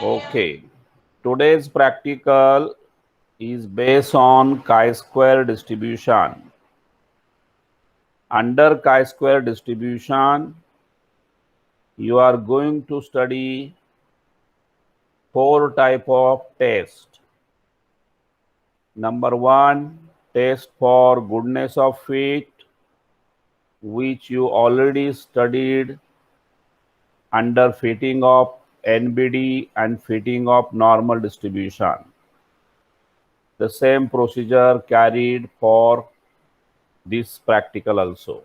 Okay. Today's practical is based on chi-square distribution. Under chi-square distribution, you are going to study four type of test. Number one, test for goodness of fit, which you already studied under fitting of NBD and fitting of normal distribution. The same procedure carried for this practical also.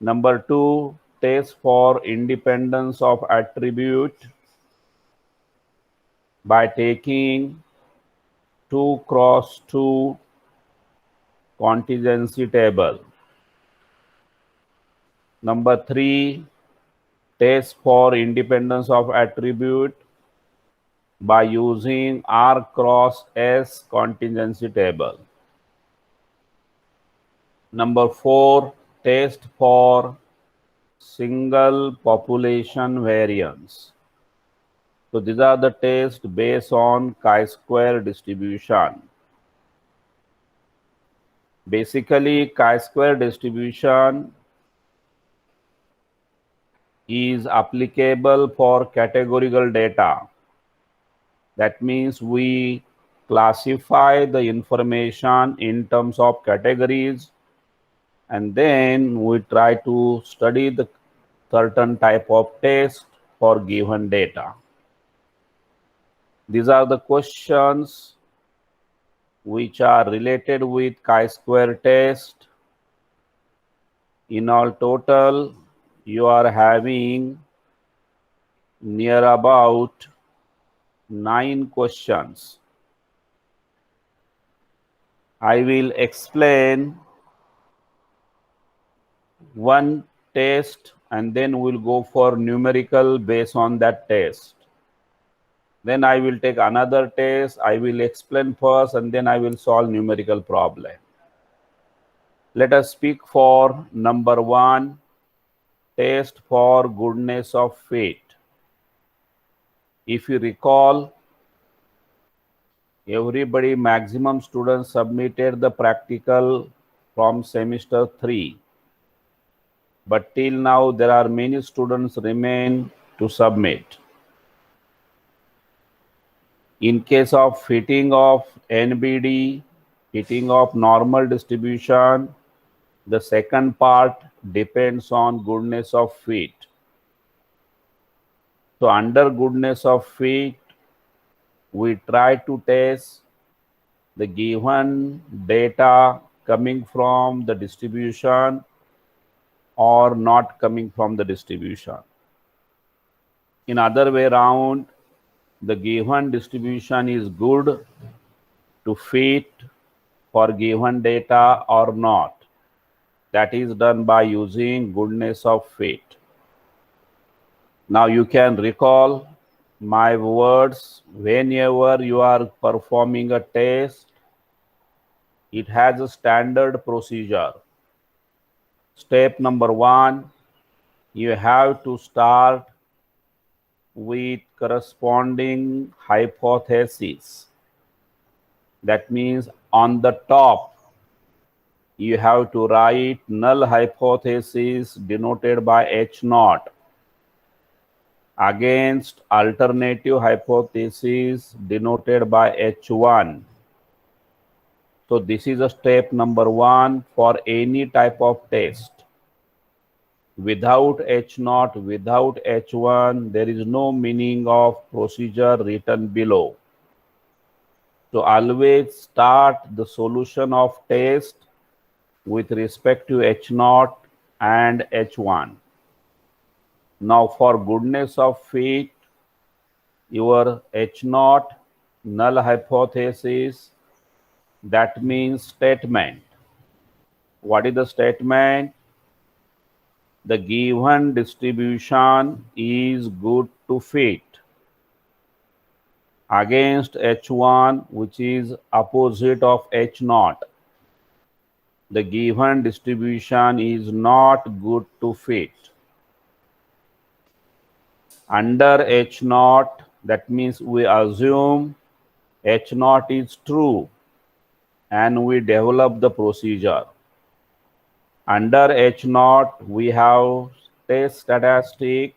Number two, test for independence of attribute by taking 2 cross 2 contingency table. Number three, test for independence of attribute by using R cross S contingency table. Number four, test for single population variance. So these are the tests based on chi-square distribution. Basically, chi-square distribution is applicable for categorical data. That means we classify the information in terms of categories, and then we try to study the certain type of test for given data. These are the questions which are related with chi-square test. In all total, you are having near about 9 questions. I will explain one test and then we'll go for numerical based on that test. Then I will take another test, I will explain first and then I will solve numerical problem. Let us speak for number one, test for goodness of fit. If you recall, everybody, maximum students submitted the practical from semester 3. But till now, there are many students remain to submit. In case of fitting of NBD, fitting of normal distribution, the second part depends on goodness of fit. So under goodness of fit, we try to test the given data coming from the distribution or not coming from the distribution. In other way around, the given distribution is good to fit for given data or not. That is done by using goodness of fit. Now you can recall my words. Whenever you are performing a test, it has a standard procedure. Step number one, you have to start with corresponding hypothesis. That means on the top, you have to write null hypothesis denoted by H0 against alternative hypothesis denoted by H1. So this is a step number one for any type of test. Without H0, without H1, there is no meaning of procedure written below. So always start the solution of test with respect to H0 and H1. Now for goodness of fit, your H0 null hypothesis, that means statement. What is the statement? The given distribution is good to fit against H1, which is opposite of H0. The given distribution is not good to fit. Under H naught, that means we assume H naught is true and we develop the procedure. Under H naught, we have test statistic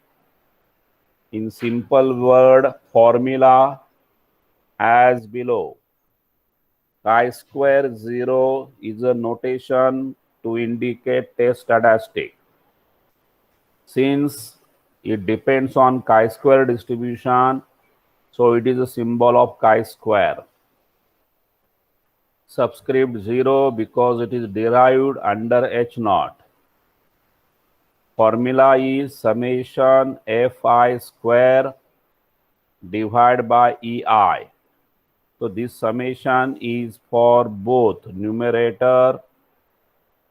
in simple word formula as below. Chi-square 0 is a notation to indicate test statistic. Since it depends on chi-square distribution, so it is a symbol of chi-square. Subscript 0 because it is derived under H naught. Formula is summation Fi square divided by Ei. So this summation is for both numerator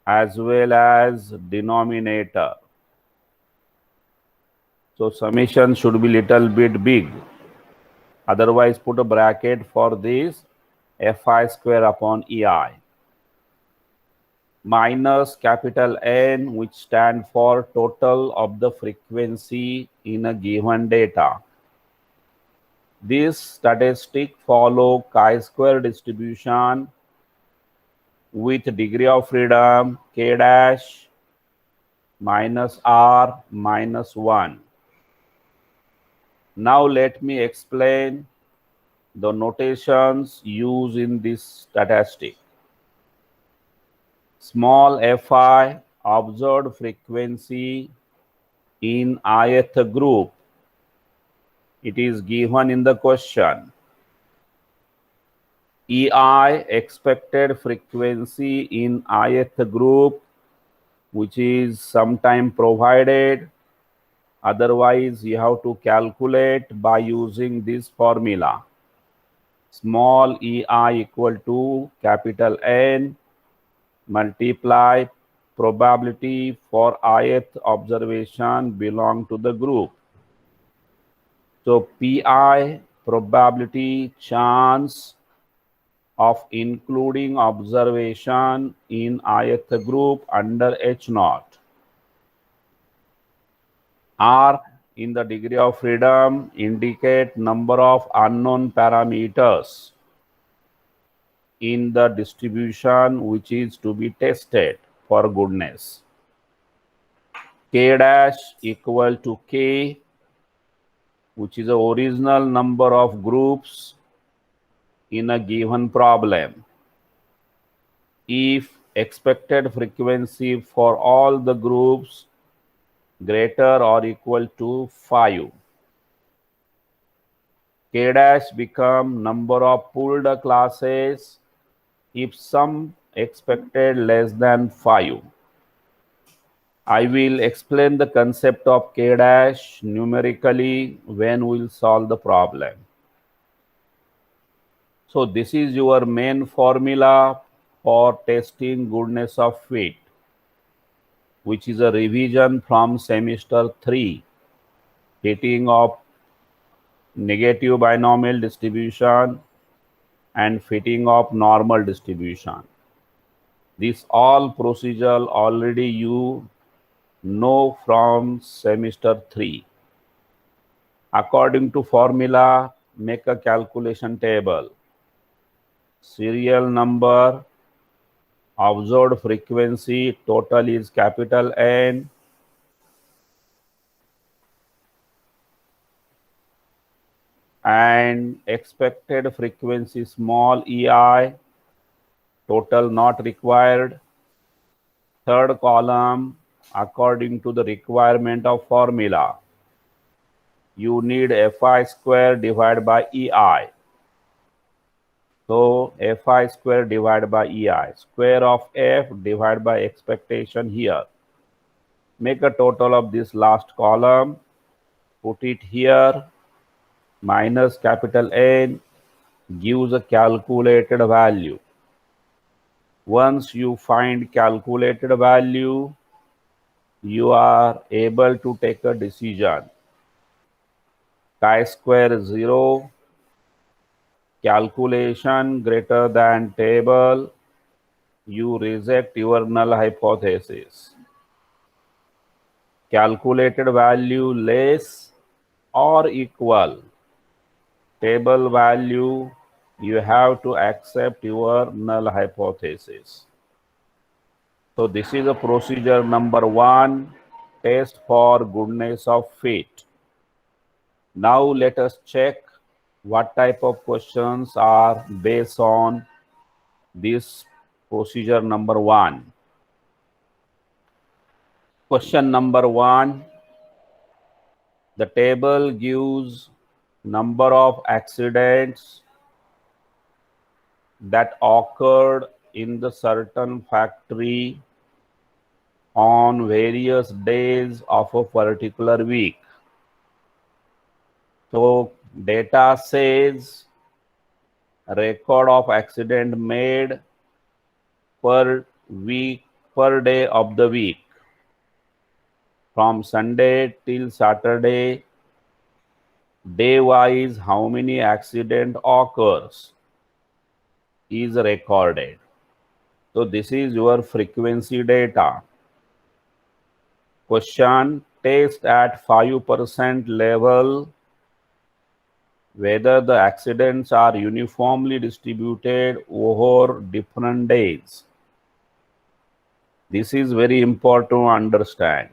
as well as denominator. So summation should be little bit big. Otherwise, put a bracket for this Fi square upon Ei. Minus capital N, which stand for total of the frequency in a given data. This statistic follow chi-square distribution with degree of freedom k dash minus r minus 1. Now let me explain the notations used in this statistic. Small fi, observed frequency in ith group. It is given in the question. Ei, expected frequency in ith group, which is sometime provided. Otherwise, you have to calculate by using this formula. Small ei equal to capital N multiply probability for ith observation belong to the group. So Pi, probability chance of including observation in ith group under H naught. R, in the degree of freedom, indicate number of unknown parameters in the distribution which is to be tested for goodness. K dash equal to K, which is the original number of groups in a given problem. If expected frequency for all the groups greater or equal to 5. K dash become number of pooled classes if some expected less than 5. I will explain the concept of K dash numerically when we will solve the problem. So this is your main formula for testing goodness of fit, which is a revision from semester 3, fitting of negative binomial distribution and fitting of normal distribution. This all procedure already you know from semester 3. According to formula, make a calculation table. Serial number, observed frequency, total is capital N. And expected frequency small ei, total not required. Third column, according to the requirement of formula, you need Fi square divided by Ei. So Fi square divided by Ei, square of F divided by expectation here. Make a total of this last column, put it here, minus capital N, gives a calculated value. Once you find calculated value, you are able to take a decision. Chi-square 0, calculation greater than table, you reject your null hypothesis. Calculated value less or equal table value, you have to accept your null hypothesis. So this is a procedure number 1, test for goodness of fit. Now let us check what type of questions are based on this procedure number 1. Question number 1, the table gives number of accidents that occurred in the certain factory on various days of a particular week. So data says record of accident made per week, per day of the week. From Sunday till Saturday, day wise, how many accident occurs is recorded. So this is your frequency data. Question, test at 5% level whether the accidents are uniformly distributed over different days. This is very important to understand.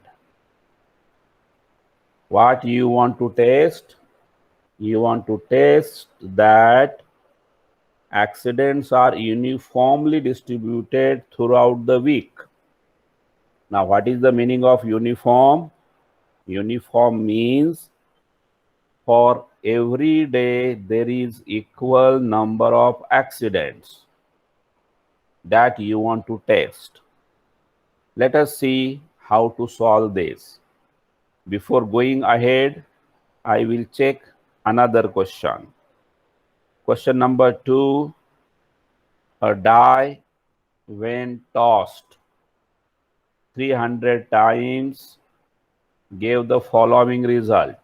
What you want to test? You want to test that accidents are uniformly distributed throughout the week. Now, what is the meaning of uniform? Uniform means for every day there is equal number of accidents that you want to test. Let us see how to solve this. Before going ahead, I will check another question. Question number 2, a die when tossed 300 times gave the following result.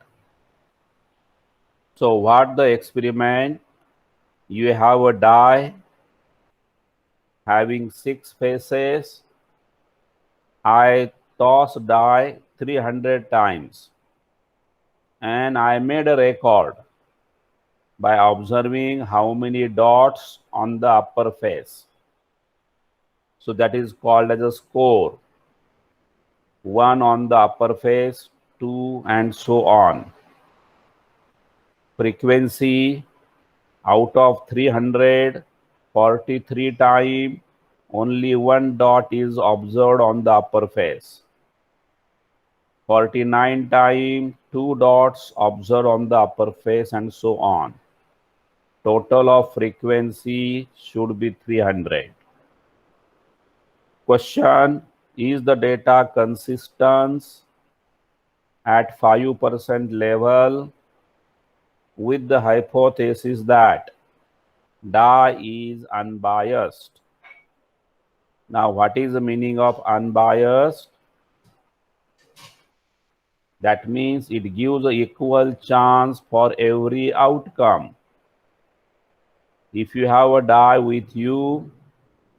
So what the experiment? You have a die having 6 faces. I toss die 300 times and I made a record by observing how many dots on the upper face. So that is called as a score. 1 on the upper face, 2 and so on. Frequency, out of 300, 43 times, only 1 dot is observed on the upper face. 49 times, 2 dots observed on the upper face and so on. Total of frequency should be 300. Question, is the data consistent at 5% level with the hypothesis that die is unbiased? Now, what is the meaning of unbiased? That means it gives an equal chance for every outcome. If you have a die with you,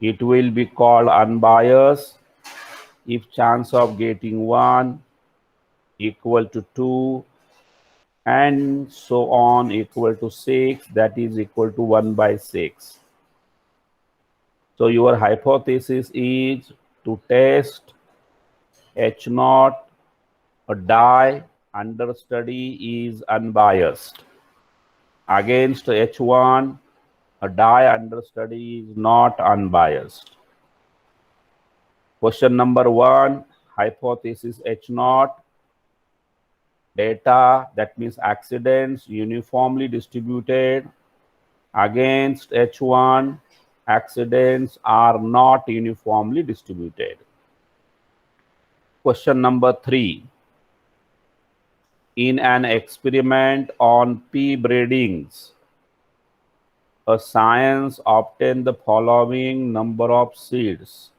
it will be called unbiased. If chance of getting 1 equal to 2 and so on equal to 6, that is equal to 1 by 6. So your hypothesis is to test H0, a die understudy is unbiased, against H1, a die understudy is not unbiased. Question number 1, hypothesis H0, data, that means accidents uniformly distributed, against H1, accidents are not uniformly distributed. Question number 3, in an experiment on pea breedings, a science obtained the following number of seeds: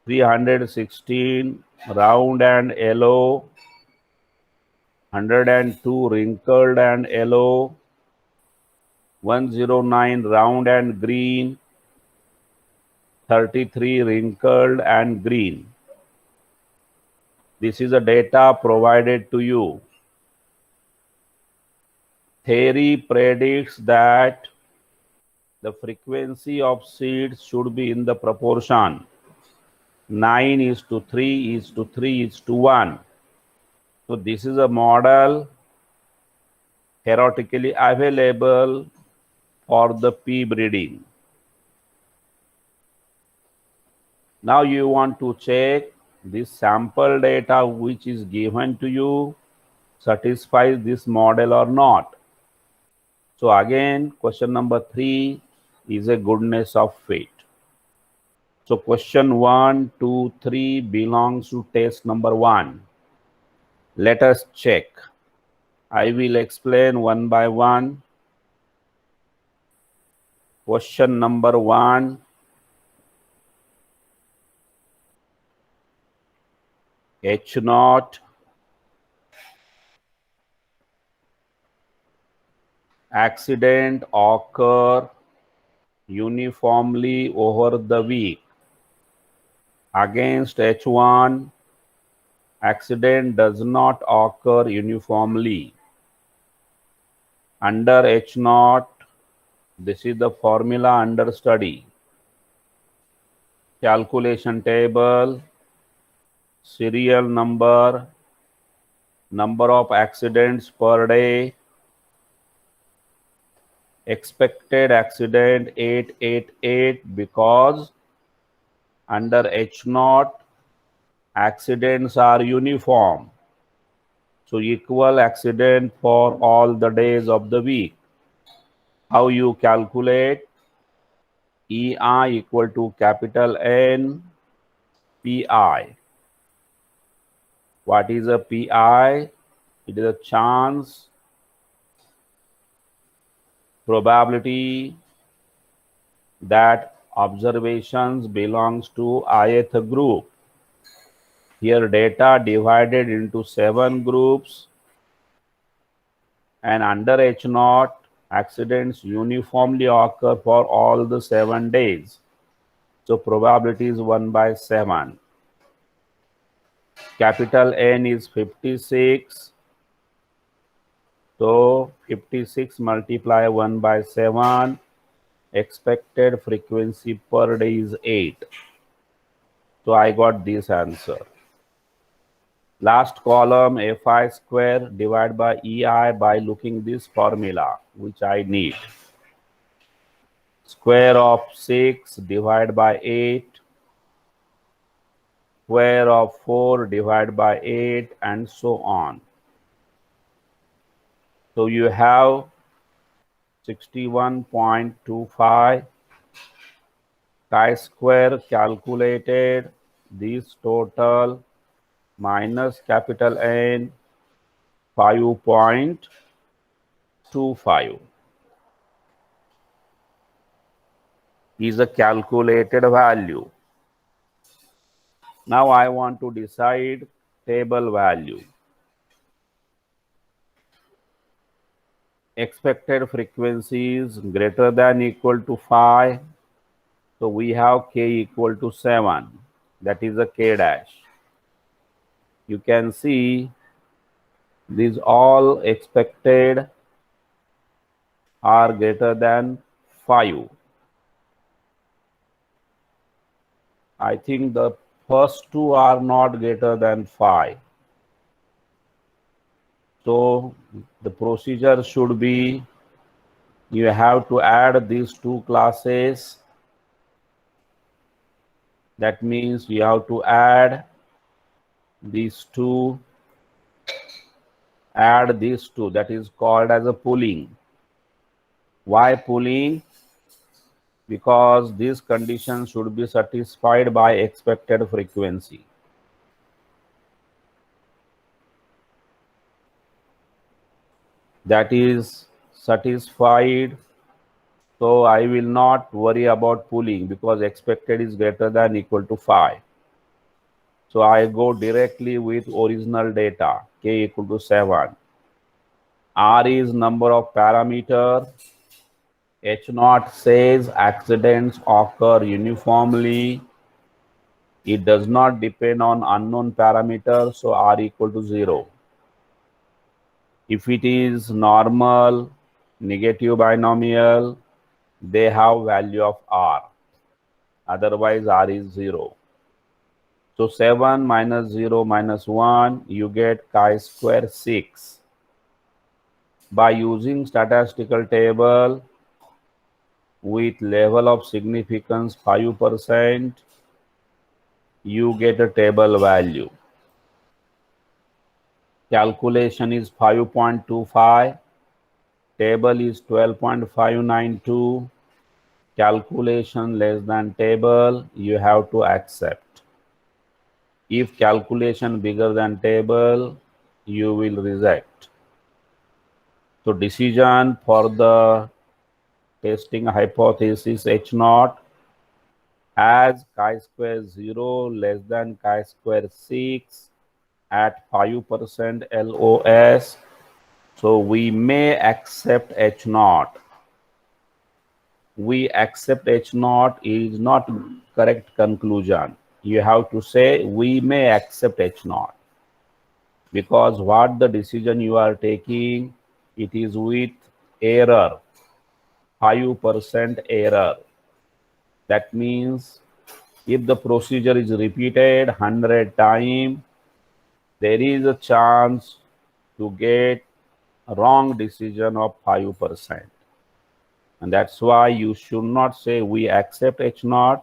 316 round and yellow, 102 wrinkled and yellow, 109 round and green, 33 wrinkled and green. This is the data provided to you. Theory predicts that the frequency of seeds should be in the proportion 9:3:3:1. So this is a model theoretically available for the pea breeding. Now you want to check this sample data which is given to you satisfies this model or not. So again, question number 3 is a goodness of fit. So question 1, 2, 3 belongs to test number 1. Let us check. I will explain one by one. Question number 1. H0 accident occur uniformly over the week. Against H1, accident does not occur uniformly. Under H0, this is the formula under study. Calculation table, serial number, number of accidents per day, expected accident 888 because under H0 accidents are uniform. So equal accident for all the days of the week. How you calculate? EI equal to capital N PI. What is a PI? It is a chance, probability that observations belongs to ith group. Here data divided into 7 groups, and under H0 accidents uniformly occur for all the 7 days. So probability is 1/7. Capital N is 56. So 56 multiply 1/7. Expected frequency per day is 8. So I got this answer. Last column, Fi square divided by EI by looking this formula, which I need. Square of 6 divided by 8. Square of 4 divided by 8, and so on. So you have 61.25 chi-square calculated, this total minus capital N 5.25 is a calculated value. Now I want to decide table value. Expected frequency is greater than equal to 5. So we have k equal to 7. That is a k dash. You can see these all expected are greater than 5. I think the first two are not greater than 5. So the procedure should be, you have to add these two classes. That means you have to add these two, add these two. That is called as a pooling. Why pooling? Because these conditions should be satisfied by expected frequency. That is satisfied. So I will not worry about pooling because expected is greater than equal to 5. So I go directly with original data, k equal to 7. R is number of parameter. H0 says accidents occur uniformly. It does not depend on unknown parameters, so R equal to 0. If it is normal, negative binomial, they have value of r. Otherwise, r is 0. So 7 minus 0 minus 1, you get chi-square 6. By using statistical table with level of significance 5%, you get a table value. Calculation is 5.25. Table is 12.592. Calculation less than table, you have to accept. If calculation bigger than table, you will reject. So decision for the testing hypothesis H0 as chi-square 0 less than chi-square 6 at 5% LOS. So we may accept H0. We accept H0 is not correct conclusion. You have to say we may accept H0, because what the decision you are taking, it is with error, 5% error. That means if the procedure is repeated 100 times, there is a chance to get a wrong decision of 5%. And that's why you should not say we accept H0.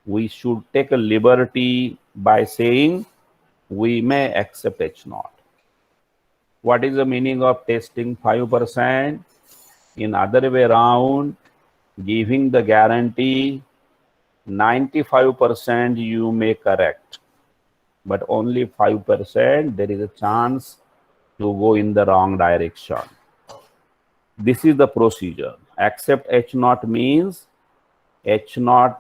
We should take a liberty by saying we may accept H0. What is the meaning of testing 5%? In other way around, giving the guarantee 95% you may correct, but only 5% there is a chance to go in the wrong direction. This is the procedure. Accept H0 means H0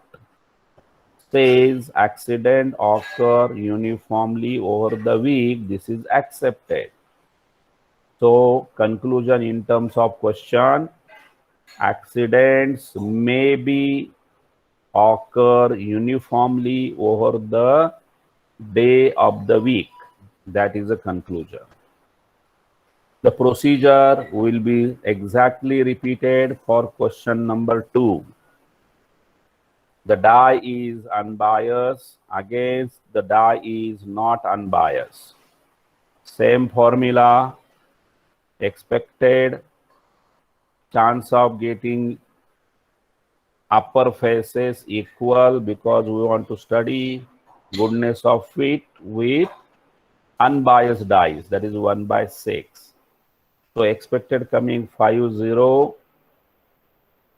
says accident occur uniformly over the week. This is accepted. So conclusion in terms of question, accidents may be occur uniformly over the day of the week. That is the conclusion. The procedure will be exactly repeated for question number 2. The die is unbiased against the die is not unbiased. Same formula, expected chance of getting upper faces equal, because we want to study goodness of fit with unbiased dice, that is 1/6. So expected coming 5, 0,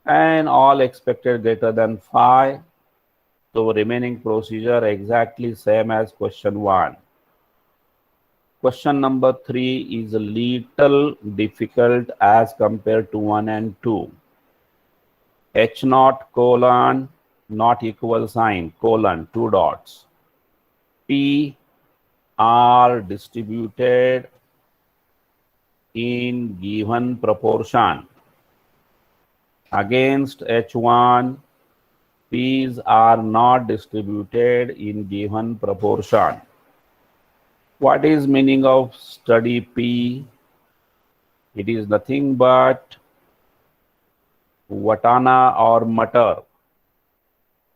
and all expected greater than 5. So remaining procedure exactly same as question 1. Question number 3 is a little difficult as compared to 1 and 2. H0 colon not equal sign colon 2 dots. P are distributed in given proportion. Against H1, P's are not distributed in given proportion. What is meaning of study P? It is nothing but Watana or Matar.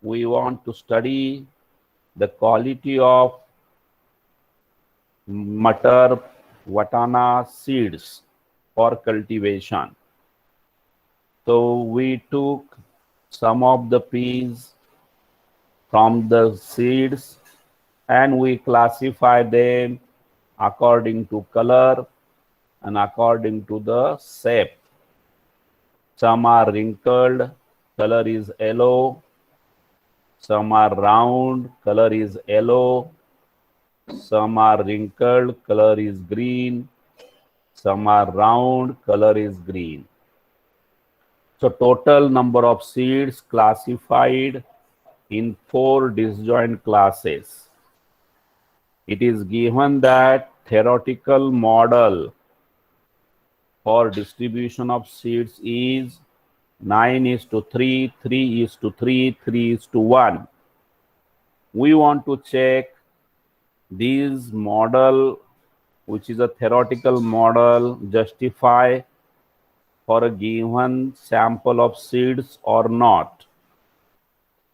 We want to study the quality of Matar Watana seeds for cultivation. So we took some of the peas from the seeds and we classify them according to color and according to the shape. Some are wrinkled, color is yellow. Some are round, color is yellow. Some are wrinkled, color is green. Some are round, color is green. So total number of seeds classified in 4 disjoint classes. It is given that theoretical model for distribution of seeds is 9:3, 3:3, 3:1. We want to check these model which is a theoretical model, justify for a given sample of seeds or not.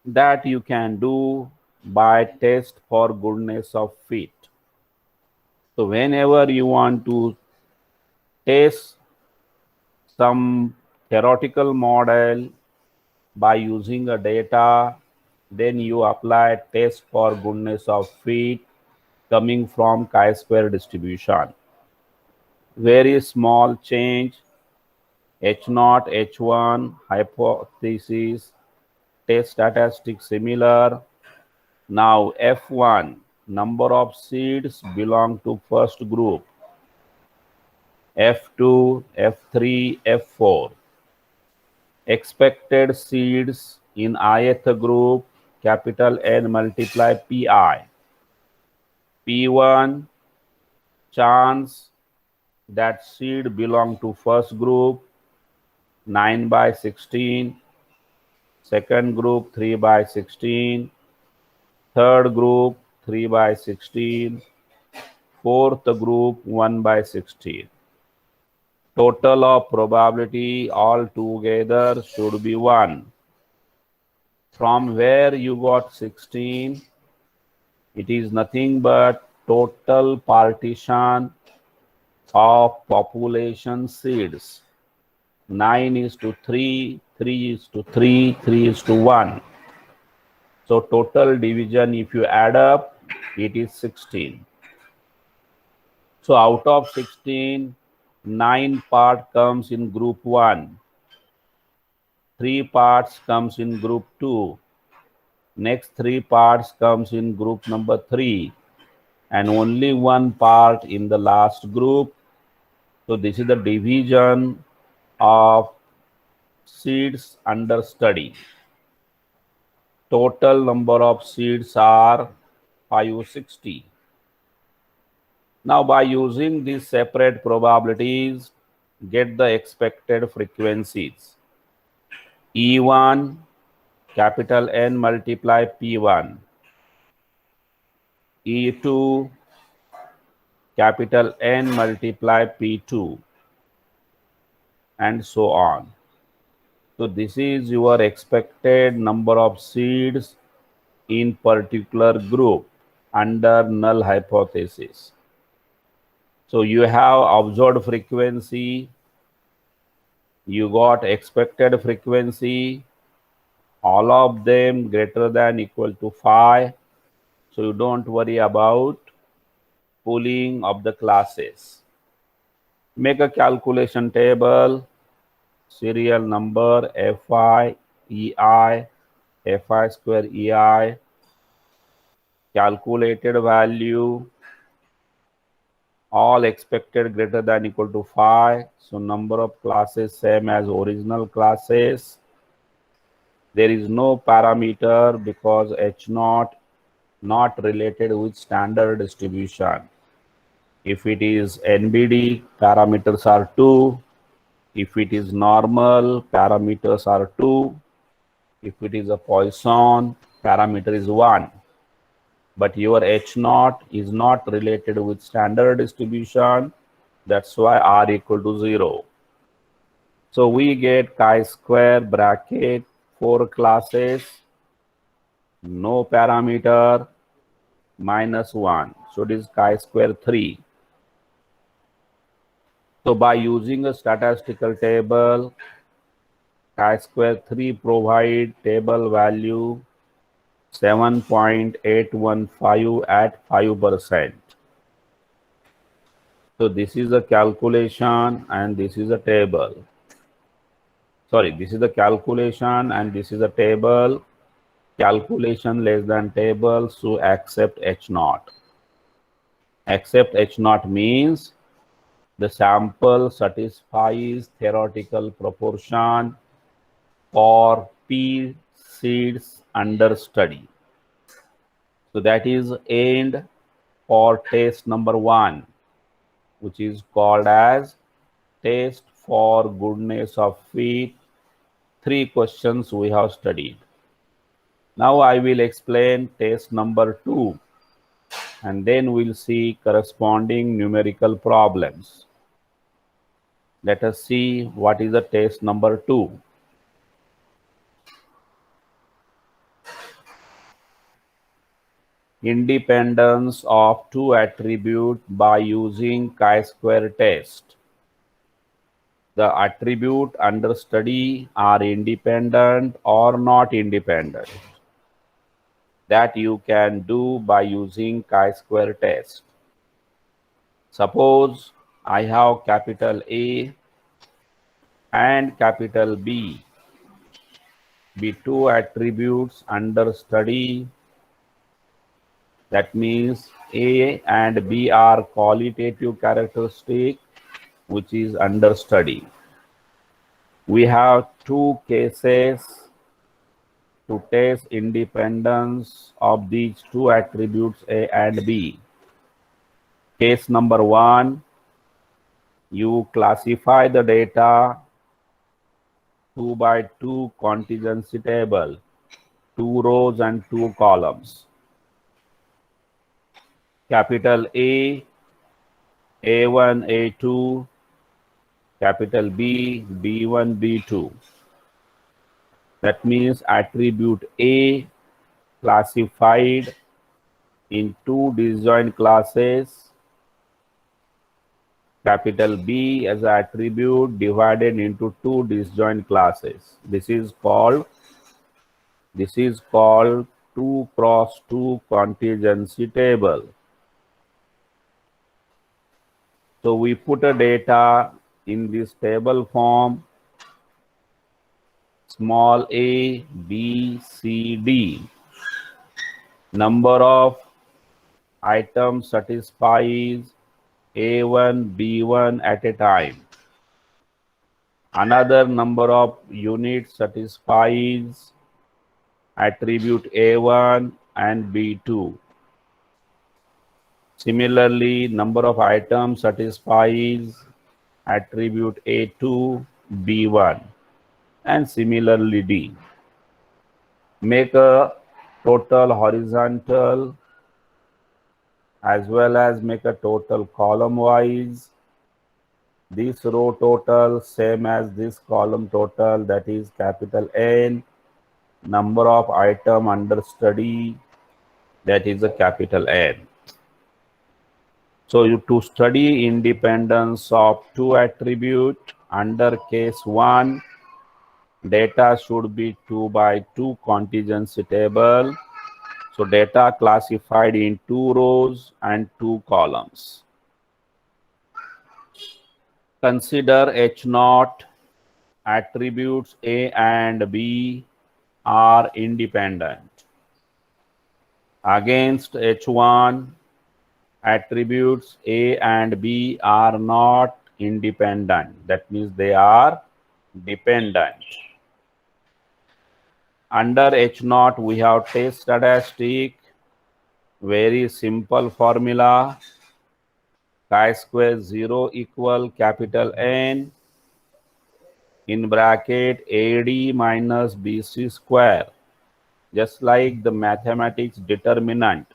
That you can do by test for goodness of fit. So whenever you want to test some theoretical model by using a data, then you apply test for goodness of fit coming from chi-square distribution. Very small change, H0, H1, hypothesis, test statistic similar. Now F1, number of seeds belong to first group. F2, F3, F4. Expected seeds in ith group, capital N multiply Pi. P1, chance that seed belong to first group, 9 by 16. Second group, 3 by 16. Third group, 3 by 16. Fourth group, 1 by 16. Total of probability altogether should be 1. From where you got 16, it is nothing but total partition of population seeds. 9 is to 3, 3 is to 3, 3 is to 1. So total division, if you add up, it is 16. So out of 16, 9 part comes in group 1. 3 parts comes in group 2. Next 3 parts comes in group number 3. And only 1 part in the last group. So this is the division of seeds under study. Total number of seeds are 560. Now by using these separate probabilities, get the expected frequencies. E1, capital N multiply P1. E2, capital N multiply P2, and so on. So this is your expected number of seeds in particular group under null hypothesis. So you have observed frequency, you got expected frequency, all of them greater than equal to 5. So you don't worry about pooling of the classes. Make a calculation table, serial number Fi, Ei, Fi square Ei, calculated value, all expected greater than equal to 5. So number of classes same as original classes. There is no parameter because H0 not related with standard distribution. If it is NBD, parameters are 2. If it is normal, parameters are 2. If it is a Poisson, parameter is 1. But your H0 is not related with standard distribution. That's why R equal to 0. So we get chi-square bracket 4 classes, no parameter, minus 1. So it is chi-square 3. So by using a statistical table, chi-square 3 provide table value 7.815 at 5%. So this is a calculation and this is a table. Sorry, this is the calculation and this is a table. Calculation less than table, so accept H0. Accept H0 means the sample satisfies theoretical proportion for P seeds under study. So that is end for test number 1, which is called as test for goodness of fit. 3 questions we have studied. Now I will explain test number 2. and then we'll see corresponding numerical problems. Let us see what is the test number 2. Independence of two attributes by using chi-square test. The attribute under study are independent or not independent. That you can do by using chi-square test. Suppose I have capital A and capital B be two attributes under study. That means A and B are qualitative characteristics which is under study. We have two cases to test independence of these two attributes A and B. Case number 1, you classify the data 2 by 2 contingency table, 2 rows and 2 columns. Capital A, A1, A2, capital B, B1, B2. That means attribute A classified in two disjoint classes, capital B as an attribute divided into two disjoint classes. This is called 2 cross 2 contingency table. So we put a data in this table form, small a, b, c, d. Number of items satisfies A1, B1 at a time. Another number of units satisfies attribute A1 and B2. Similarly, number of items satisfies attribute A2, B1, and similarly D. Make a total horizontal as well as make a total column wise. This row total same as this column total, that is capital N. Number of item under study, that is a capital N. So to study independence of two attributes under case 1, data should be 2 by 2 contingency table. So data classified in 2 rows and 2 columns. Consider H0 attributes A and B are independent. Against H1, attributes A and B are not independent. That means they are dependent. Under H0, we have test statistic, very simple formula. Chi-square 0 equal capital N in bracket AD minus BC square. Just like the mathematics determinant,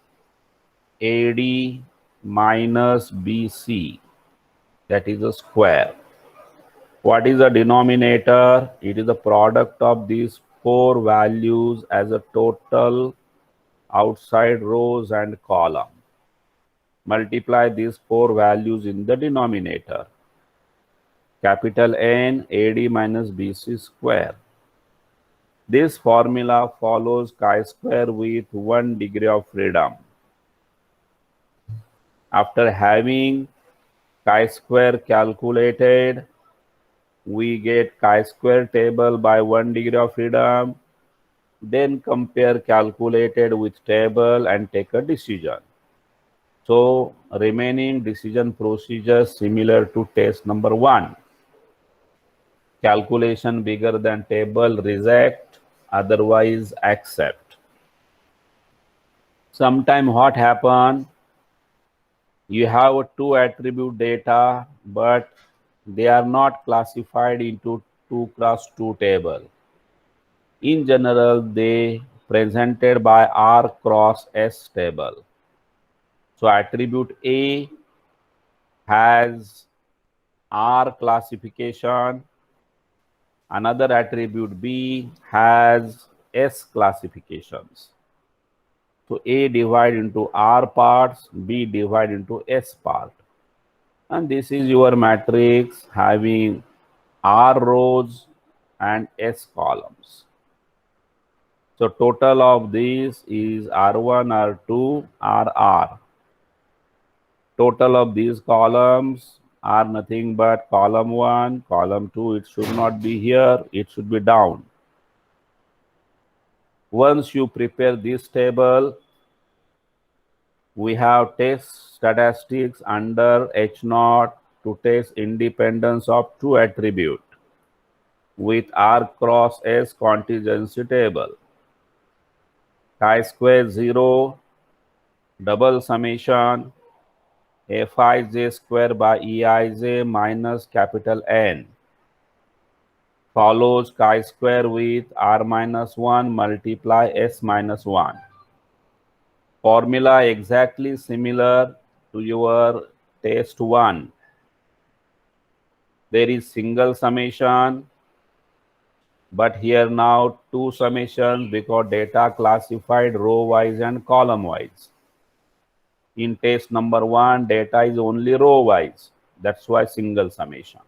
AD minus BC, that is a square. What is the denominator? It is the product of these 4 values as a total outside rows and column. Multiply these 4 values in the denominator. Capital N AD minus BC square. This formula follows chi-square with 1 degree of freedom. After having chi-square calculated, we get chi-square table by 1 degree of freedom. Then compare calculated with table and take a decision. So remaining decision procedure similar to test number 1. Calculation bigger than table, reject, otherwise accept. Sometime what happen? You have 2 attribute data, but they are not classified into 2 cross 2 table. In general, they presented by R cross S table. So attribute A has R classification, another attribute B has S classifications. So A divide into R parts, B divide into S part. And this is your matrix having R rows and S columns. So total of these is R1, R2, RR. Total of these columns are nothing but column 1, column 2. It should not be here, it should be down. Once you prepare this table, we have test statistics under H0 to test independence of two attributes with R cross S contingency table. Chi-square 0, double summation Fij square by Eij minus capital N follows chi-square with R minus 1 multiply S minus 1. Formula exactly similar to your test 1. There is single summation, but here now two summations because data classified row wise and column wise. In test number 1, data is only row wise. That's why single summation.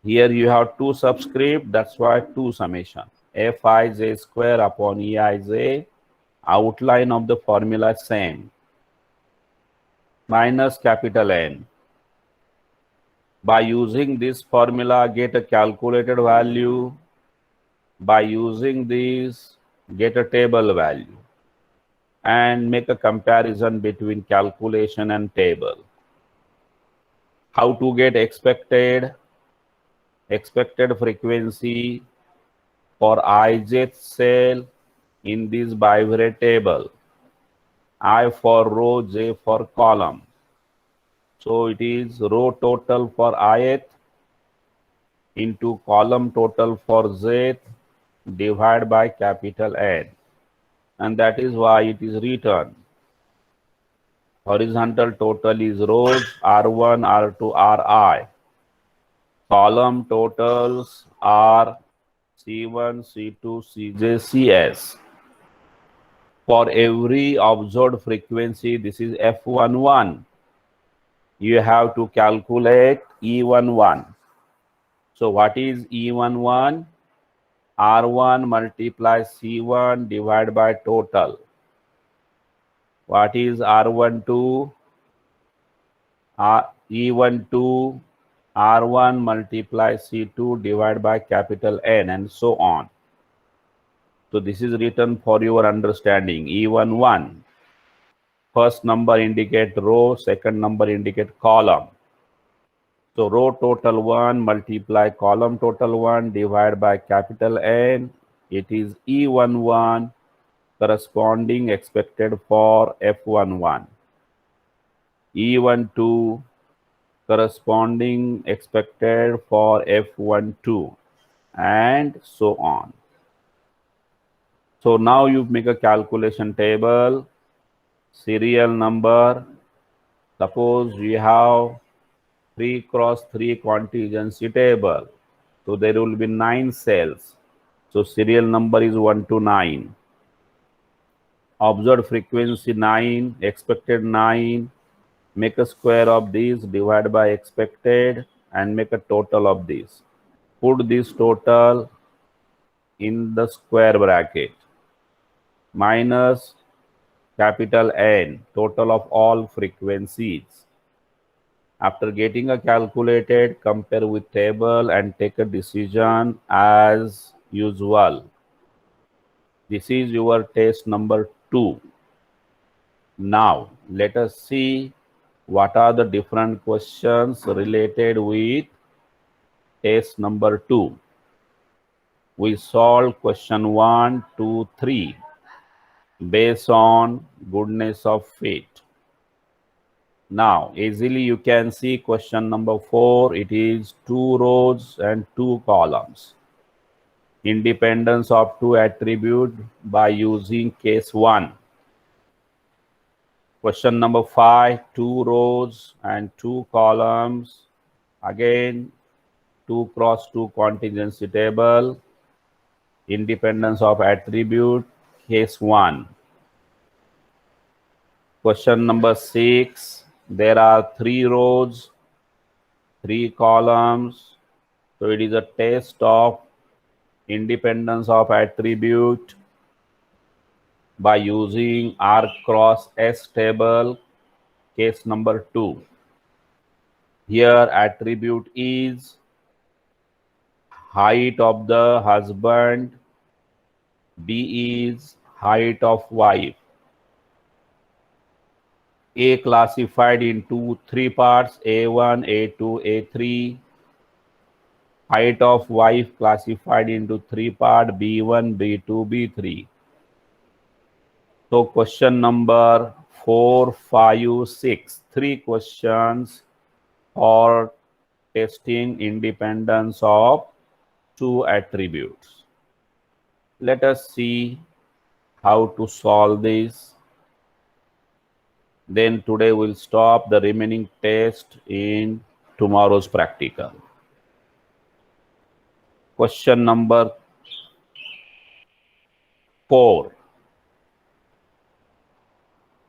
Here you have two subscript, that's why two summation. Fij square upon Eij, outline of the formula same, minus capital N. By using this formula, get a calculated value. By using this, get a table value. And make a comparison between calculation and table. How to get expected frequency for ijth cell in this bivariate table. I for row, j for column. So it is row total for ith into column total for zth divided by capital N. And that is why it is written. Horizontal total is rows R1, R2, Ri. Column totals are C1, C2, Cj, Cs. For every observed frequency, this is F11. You have to calculate E11. So what is E11? R1 multiply C1 divided by total. What is R12? E12 R1 multiply C2 divided by capital N, and so on. So this is written for your understanding. E11. First number indicate row, second number indicate column. So row total 1 multiply column total 1 divided by capital N. It is E11 corresponding expected for F11. E12 corresponding expected for F12, and so on. So now you make a calculation table, serial number. Suppose you have 3 cross 3 contingency table. So there will be 9 cells. So serial number is 1 to 9. Observed frequency 9, expected 9. Make a square of these, divide by expected, and make a total of these. Put this total in the square bracket. Minus capital N, total of all frequencies. After getting a calculated, compare with table and take a decision as usual. This is your test number 2. Now, let us see what are the different questions related with test number 2. We solve question 1, 2, 3 based on goodness of fate. Now, easily you can see question number 4. It is 2 rows and 2 columns. Independence of two attributes by using case 1. Question number 5, 2 rows and 2 columns. Again, 2 cross 2 contingency table. Independence of attribute, case 1. Question number 6, there are 3 rows, 3 columns. So it is a test of independence of attribute by using R cross S table, case number 2. Here attribute is height of the husband, B is height of wife. A classified into 3 parts, A1, A2, A3. Height of wife classified into 3 parts, B1, B2, B3. So question number 4, 5, 6. 3 questions for testing independence of 2 attributes. Let us see how to solve this. Then today we'll stop the remaining test in tomorrow's practical. Question number 4.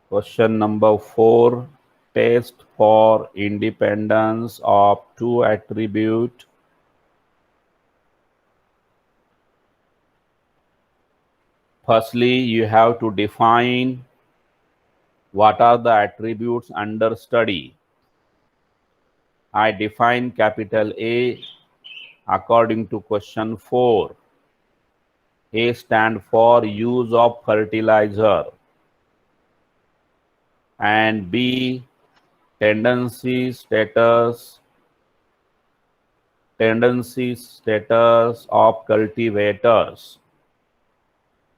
Question number 4, test for independence of 2 attributes. Firstly, you have to define what are the attributes under study. I define capital A according to question 4. A stand for use of fertilizer, and B tendency status of cultivators.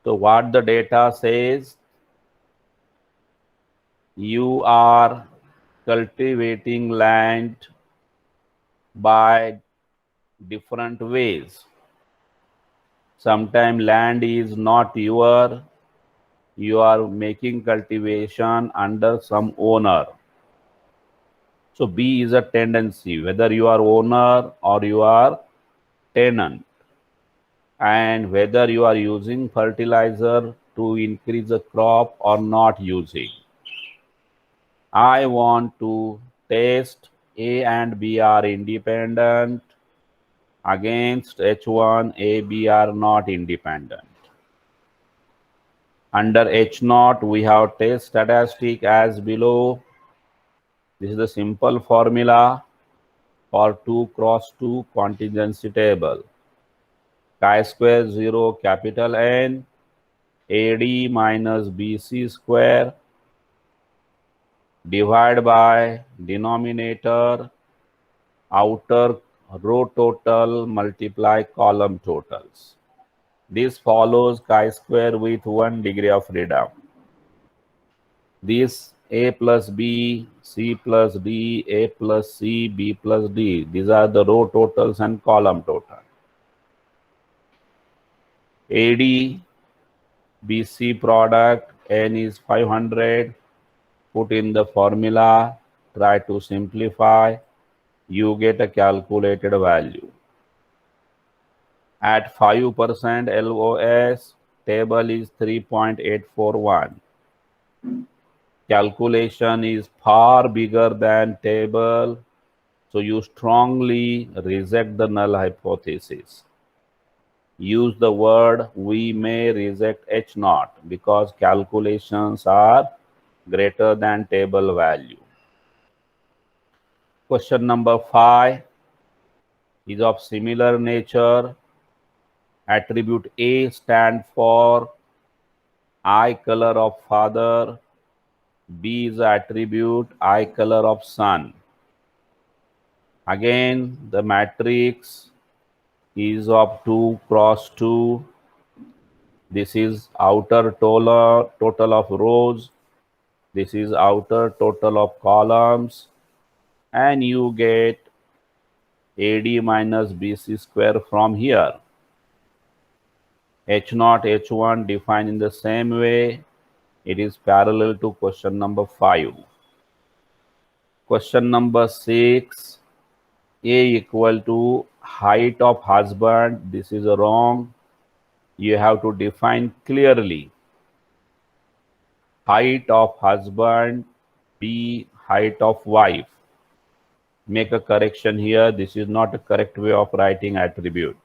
So what the data says, you are cultivating land by different ways. Sometimes land is not yours, you are making cultivation under some owner. So B is a tendency, whether you are owner or you are tenant, and whether you are using fertilizer to increase the crop or not using. I want to test A and B are independent against H1, A, B are not independent. Under H0, we have test statistic as below. This is the simple formula for 2 cross 2 contingency table. Chi-square 0 capital N, AD minus BC square divided by denominator outer row total multiply column totals. This follows chi-square with 1 degree of freedom. This A plus B, C plus D, A plus C, B plus D. These are the row totals and column total. AD, BC product, N is 500. Put in the formula, try to simplify. You get a calculated value. At 5% LOS, table is 3.841. Calculation is far bigger than table, so you strongly reject the null hypothesis. Use the word we may reject H0 because calculations are greater than table value. Question number 5 is of similar nature. Attribute A stand for eye color of father, B is attribute eye color of son. Again, the matrix is of 2 cross 2. This is outer total of rows. This is outer total of columns. And you get AD minus BC square from here. H0, H1 defined in the same way. It is parallel to question number 5. Question number 6. A equal to height of husband. This is wrong. You have to define clearly. Height of husband, B height of wife. Make a correction here. This is not a correct way of writing attribute.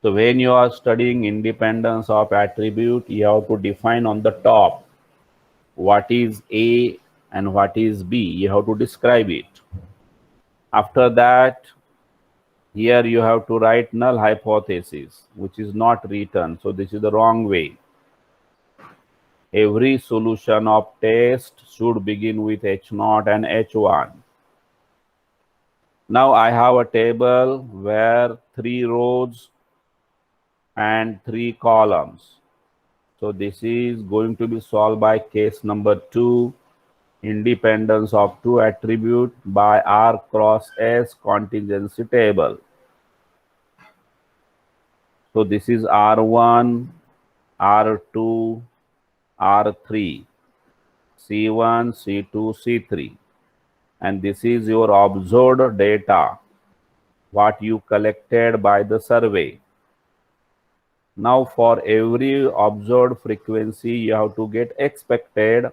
So when you are studying independence of attribute, you have to define on the top what is A and what is B. You have to describe it. After that, here you have to write null hypothesis, which is not written. So this is the wrong way. Every solution of test should begin with H0 and H1. Now I have a table where 3 rows and 3 columns. So this is going to be solved by case number 2, independence of 2 attribute by R cross S contingency table. So this is R1, R2, R3, C1, C2, C3. And this is your observed data, what you collected by the survey. Now for every observed frequency, you have to get expected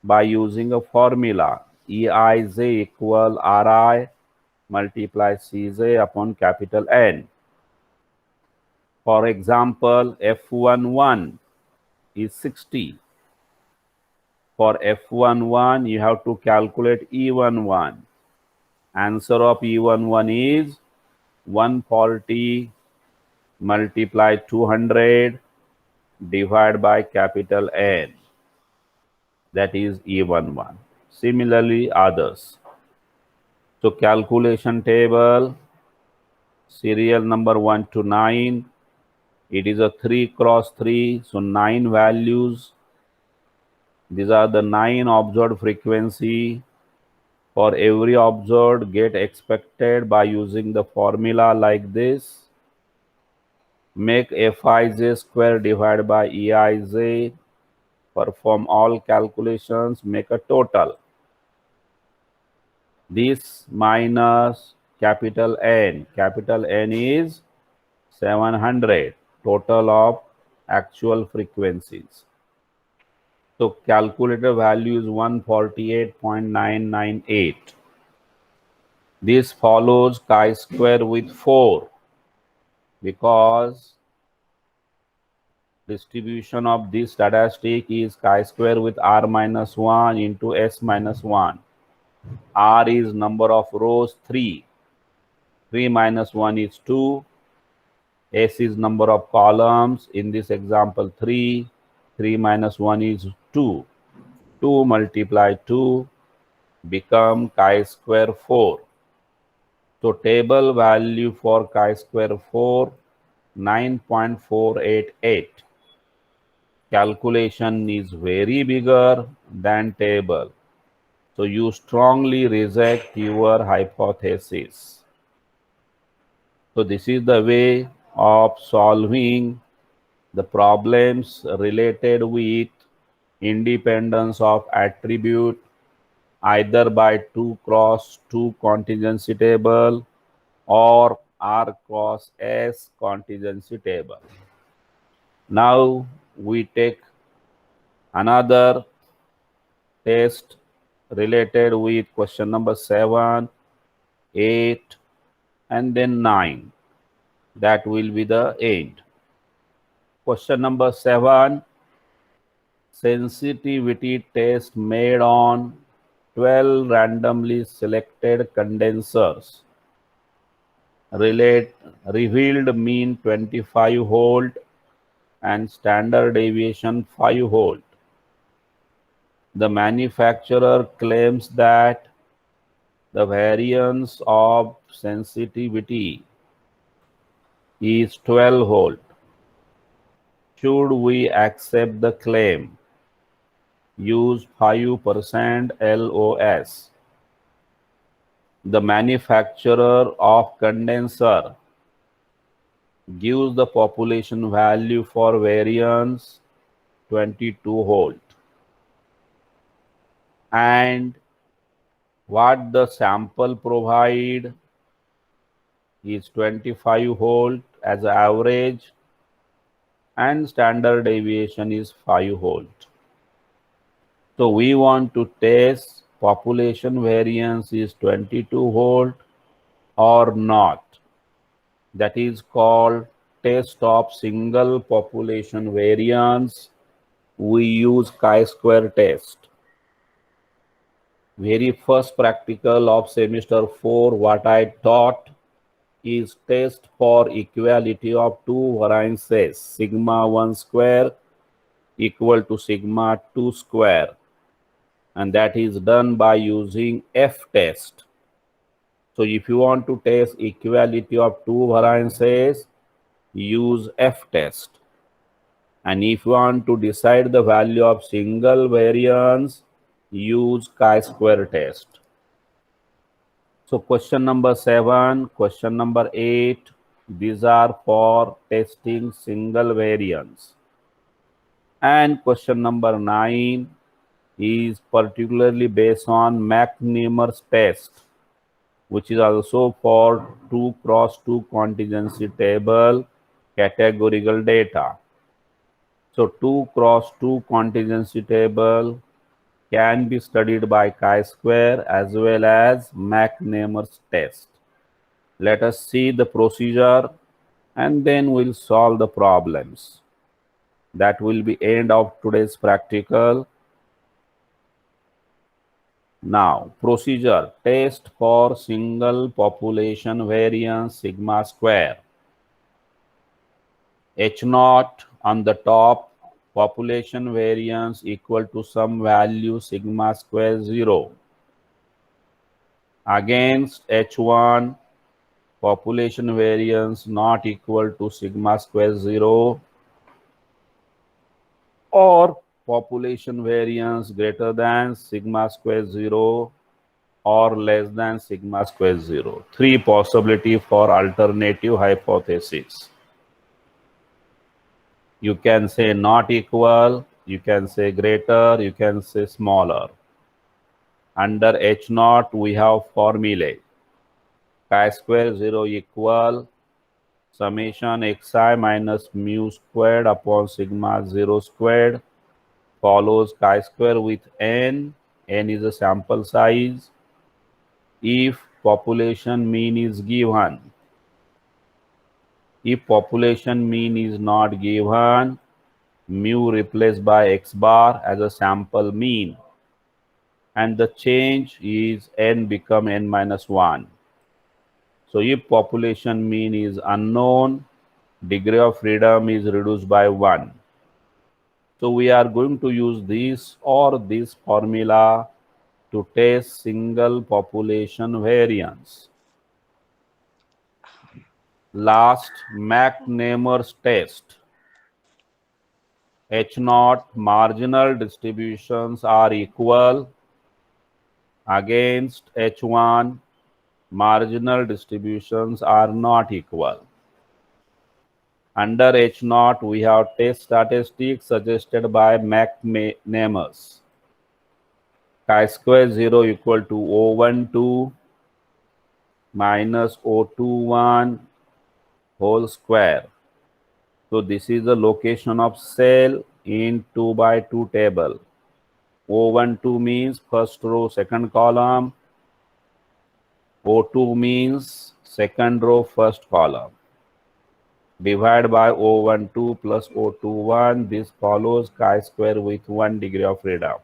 by using a formula. Eij equal Ri multiply Cj upon capital N. For example, F11 is 60. For F11, you have to calculate E11. Answer of E11 is 140 multiply 200 divided by capital N. That is E11. Similarly, others. So calculation table, serial number 1 to 9. It is a 3 cross 3, so 9 values. These are the 9 observed frequency. For every observed, get expected by using the formula like this. Make Fij square divided by Eij. Perform all calculations, make a total. This minus capital N. Capital N is 700. Total of actual frequencies. So calculated value is 148.998. This follows chi-square with 4 because distribution of this statistic is chi-square with R minus 1 into S minus 1. R is number of rows 3. 3 minus 1 is 2. S is number of columns. In this example 3. 3 minus 1 is 2. 2 multiply 2 become chi-square 4. So table value for chi-square 4, 9.488. Calculation is very bigger than table. So you strongly reject your hypothesis. So this is the way of solving the problems related with independence of attribute either by 2 cross 2 contingency table or R cross S contingency table. Now we take another test related with question number 7, 8, and then 9. That will be the end. Question number 7, sensitivity test made on 12 randomly selected condensers. Revealed mean 25 volt and standard deviation 5 volt. The manufacturer claims that the variance of sensitivity is 12 volt. Should we accept the claim? Use 5% LOS. The manufacturer of condenser gives the population value for variance 22 volt. And what the sample provide is 25 volt as average, and standard deviation is 5 volt. So we want to test population variance is 22 volt or not. That is called test of single population variance. We use chi-square test. Very first practical of semester 4 what I taught is test for equality of two variances, sigma 1 square equal to sigma 2 square, and that is done by using F test. So if you want to test equality of two variances, use F test. And if you want to decide the value of single variance, use chi-square test. So question number 7, question number 8, these are for testing single variance. And question number 9 is particularly based on McNemar's test, which is also for 2x2 contingency table categorical data. So 2x2 contingency table can be studied by chi-square as well as McNemar's test. Let us see the procedure and then we'll solve the problems. That will be end of today's practical. Now, procedure, test for single population variance sigma square. H naught on the top, population variance equal to some value sigma square 0. Against H1, population variance not equal to sigma square 0, or population variance greater than sigma square 0 or less than sigma square 0. Three possibility for alternative hypothesis. You can say not equal, you can say greater, you can say smaller. Under H naught, we have formulae. Chi-square 0 equal summation xi minus mu squared upon sigma 0 squared follows chi-square with n. N is a sample size. If population mean is given, if population mean is not given, mu replaced by x bar as a sample mean, and the change is n become n minus 1. So if population mean is unknown, degree of freedom is reduced by 1. So we are going to use this or this formula to test single population variance. Last, McNemar's test. H naught marginal distributions are equal. Against H1, marginal distributions are not equal. Under H naught, we have test statistics suggested by McNemar's. Chi-square 0 equal to O12 minus O21 whole square. So this is the location of cell in 2 by 2 table. O12 means first row, second column. O2 means second row, first column. Divide by O12 plus O21. This follows chi-square with 1 degree of freedom.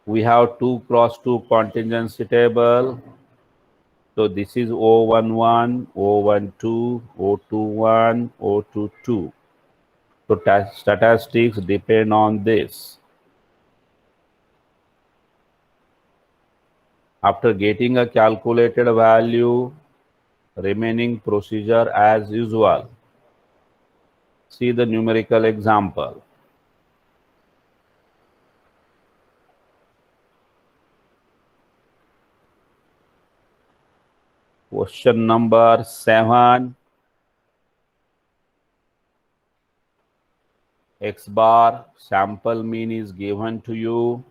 We have 2x2 contingency table. So this is O11, O12, O21, O22. So statistics depend on this. After getting a calculated value, remaining procedure as usual. See the numerical example. Question number 7. X bar, sample mean is given to you.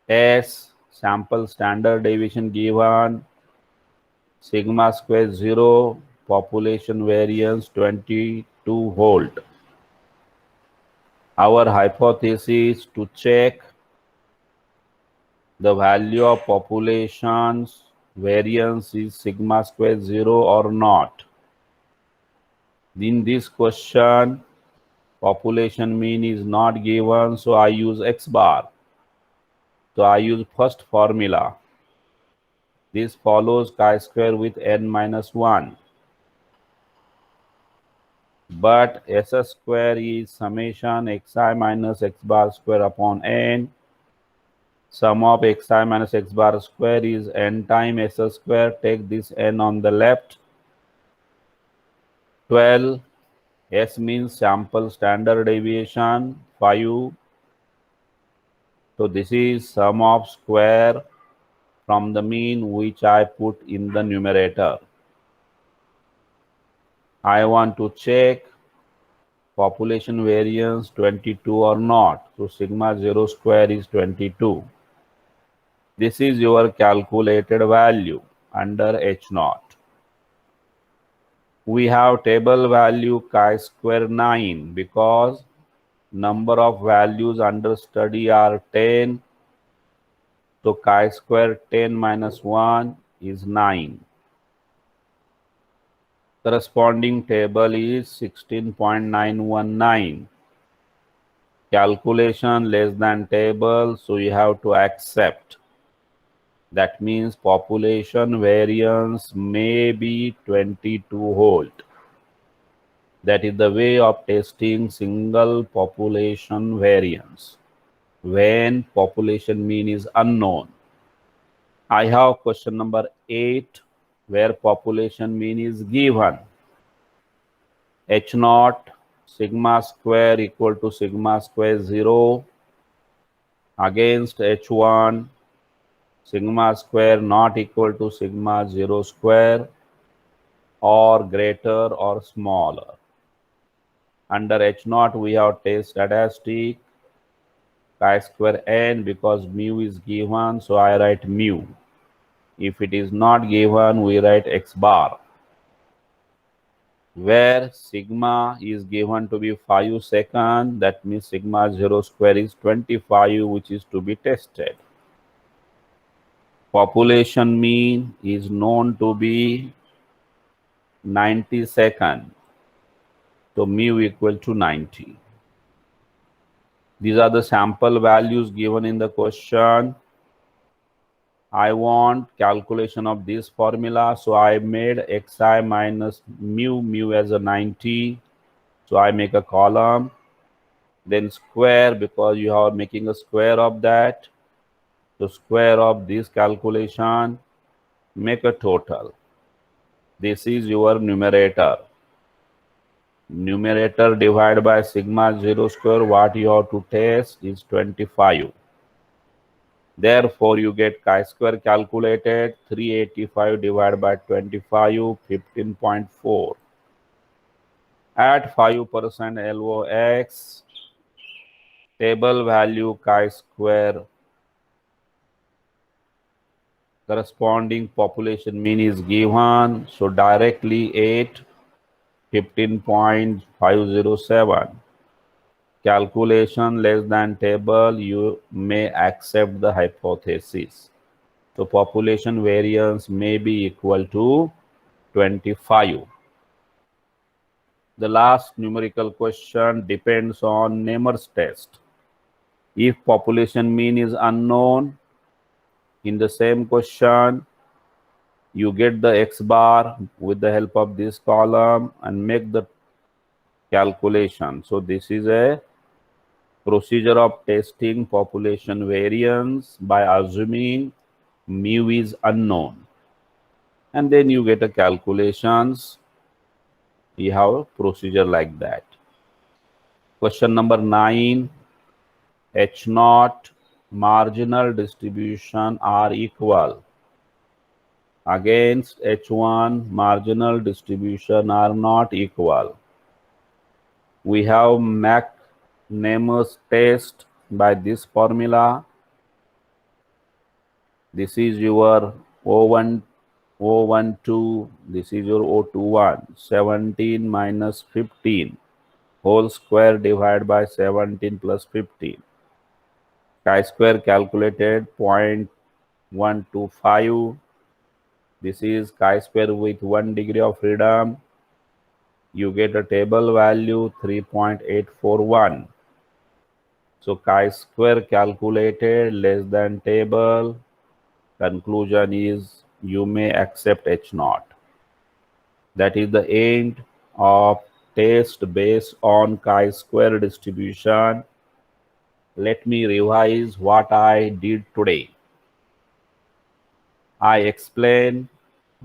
S, sample standard deviation given. Sigma square 0, population variance 22 volt. Our hypothesis to check the value of population's variance is sigma square 0 or not. In this question, population mean is not given, so I use X bar. So I use first formula. This follows chi-square with n minus 1. But S square is summation xi minus x bar square upon n. Sum of xi minus x bar square is n times S square. Take this n on the left. 12. S means sample standard deviation 5. So this is sum of square from the mean which I put in the numerator. I want to check population variance 22 or not. So sigma 0 square is 22. This is your calculated value under H0. We have table value chi-square 9 because number of values under study are 10. So chi-square 10 minus 1 is 9. Corresponding table is 16.919. Calculation less than table, so you have to accept. That means population variance may be 22 volt. That is the way of testing single population variance when population mean is unknown. I have question number 8 where population mean is given. H0 sigma square equal to sigma square 0 against H1 sigma square not equal to sigma 0 square or greater or smaller. Under H0 we have test statistic chi-square n because mu is given, so I write mu. If it is not given, we write x bar. Where sigma is given to be 5 seconds, that means sigma 0 square is 25, which is to be tested. Population mean is known to be 90 seconds. So mu equal to 90. These are the sample values given in the question. I want calculation of this formula. So I made xi minus mu as a 90. So I make a column. Then square because you are making a square of that. So square of this calculation, make a total. This is your numerator. Numerator divided by sigma 0 square, what you have to test is 25. Therefore, you get chi-square calculated 385 divided by 25, 15.4. At 5% LOX, table value chi-square corresponding population mean is given. So directly 8, 15.507. Calculation less than table, you may accept the hypothesis. So population variance may be equal to 25. The last numerical question depends on Nemer's test. If population mean is unknown, in the same question, you get the x bar with the help of this column and make the calculation. So this is a procedure of testing population variance by assuming mu is unknown. And then you get a calculations. You have a procedure like that. Question number 9. H0 marginal distribution are equal against H1 marginal distribution are not equal. We have McNemar's test by this formula. This is your O1, O12, this is your O21, 17 minus 15 whole square divided by 17 plus 15. Chi-square calculated 0.125. This is chi-square with 1 degree of freedom. You get a table value 3.841. So chi-square calculated less than table. Conclusion is you may accept H0. That is the end of test based on chi-square distribution. Let me revise what I did today. I explained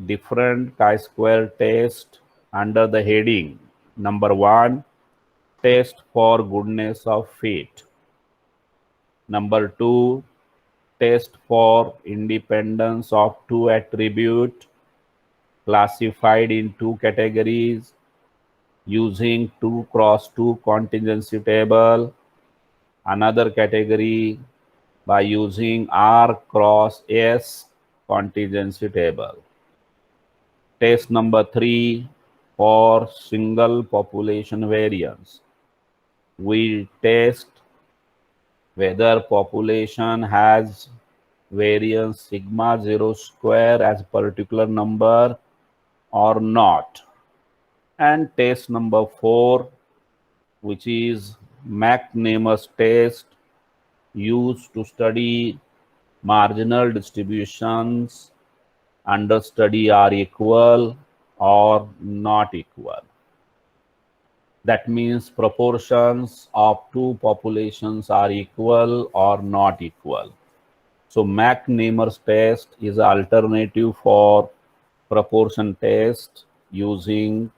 different chi-square tests under the heading number 1, test for goodness of fit. Number 2, test for independence of two attributes classified in two categories using 2 cross 2 contingency table. Another category by using R cross S contingency table. Test number 3 for single population variance. We test whether population has variance sigma 0 square as a particular number or not. And test number 4, which is McNemar's test, used to study marginal distributions under study are equal or not equal. That means proportions of two populations are equal or not equal. So McNemar's test is an alternative for proportion test using